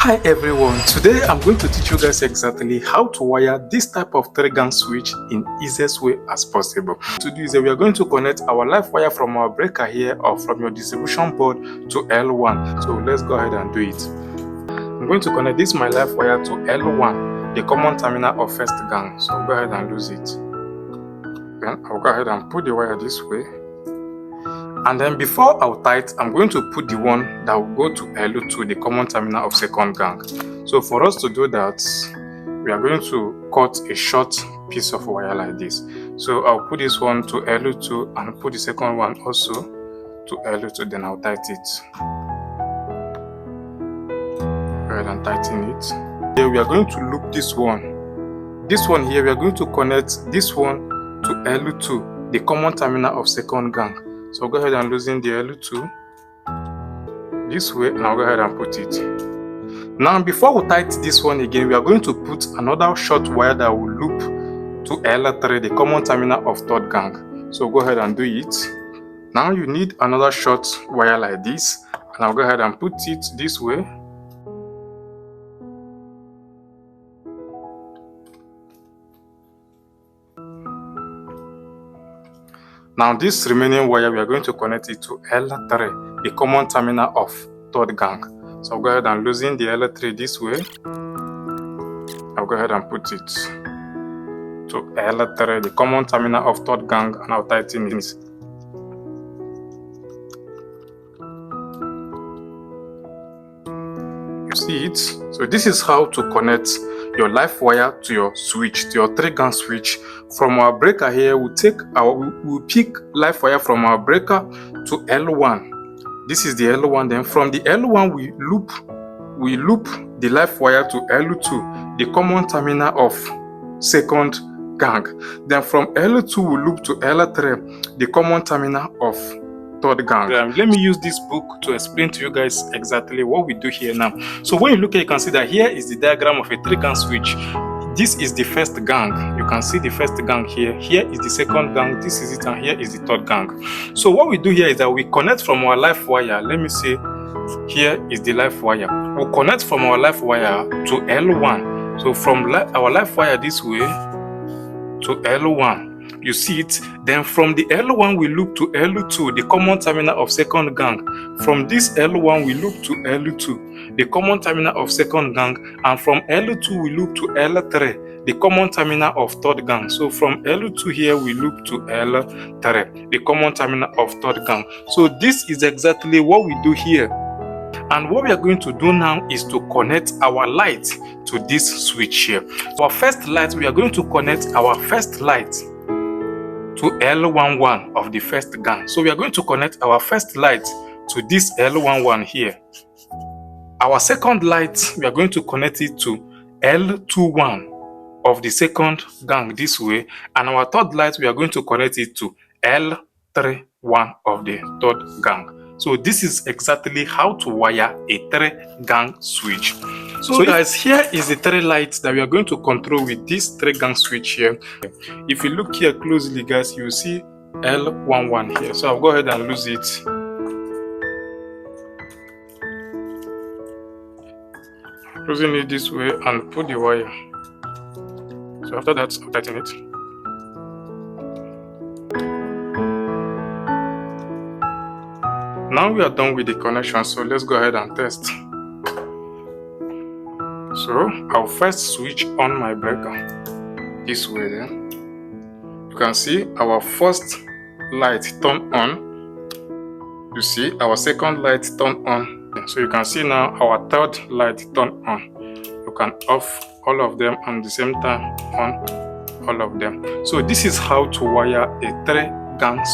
Hi everyone, today I'm going to teach you guys exactly how to wire this type of 3-gang switch in easiest way as possible. To do is that we are going to connect our live wire from our breaker here or from your distribution board to L1. So let's go ahead and do it. I'm going to connect this my live wire to L1, the common terminal of first gang. So go ahead and lose it. Then I'll go ahead and put the wire this way. And then before I'll tie it, I'm going to put the one that will go to L2, the common terminal of second gang. So for us to do that, we are going to cut a short piece of wire like this. So I'll put this one to L2 and put the second one also to L2, then I'll tighten it. Go ahead and tighten it. Here we are going to loop this one. This one here, we are going to connect this one to L2, the common terminal of second gang. So go ahead and loosen the L2 this way, and I'll go ahead and put it. Now before we tighten this one again, we are going to put another short wire that will loop to L3, the common terminal of third gang. So go ahead and do it. Now you need another short wire like this, and I'll go ahead and put it this way. Now this remaining wire, we are going to connect it to L3, the common terminal of third gang. So I'll go ahead and loosen the L3 this way. I'll go ahead and put it to L3, the common terminal of third gang, and I'll tighten it. You see it? So this is how to connect your live wire to your switch, to your 3-gang switch. From our breaker here, we'll pick live wire from our breaker to L1. This is the L1. Then from the L1 we loop the live wire to L2, the common terminal of second gang. Then from L2 we loop to L3, the common terminal of third gang. Let me use this book to explain to you guys exactly what we do here now. So when you look at, you can see that here is the diagram of a 3-gang switch. This is the first gang. You can see the first gang here. Here is the second gang. This is it, and here is the third gang. So what we do here is that we connect from our live wire. Let me see. Here is the live wire. We'll connect from our live wire to L1. So from our live wire this way to L1. You see it. Then from the L1 we loop to L2, the common terminal of second gang. From this L1 we loop to L2, the common terminal of second gang, and from L2 we loop to L3, the common terminal of third gang. So from L2 here we loop to L3, the common terminal of third gang. So this is exactly what we do here. And what we are going to do now is to connect our light to this switch here. Our first light, we are going to connect our first light to L11 of the first gang. So we are going to connect our first light to this L11 here. Our second light, we are going to connect it to L21 of the second gang this way. And our third light, we are going to connect it to L31 of the third gang. So this is exactly how to wire a 3-gang switch. So guys, here is the 3 lights that we are going to control with this 3-gang switch here. If you look here closely, guys, you will see L11 here. So I'll go ahead and lose it. Losing it this way and put the wire. So after that, I'll tighten it. Now we are done with the connection, so let's go ahead and test. So I'll first switch on my breaker this way. Then you can see our first light turn on. You see our second light turn on. So you can see now our third light turn on. You can off all of them at the same time, on all of them. So this is how to wire a 3-gang switch.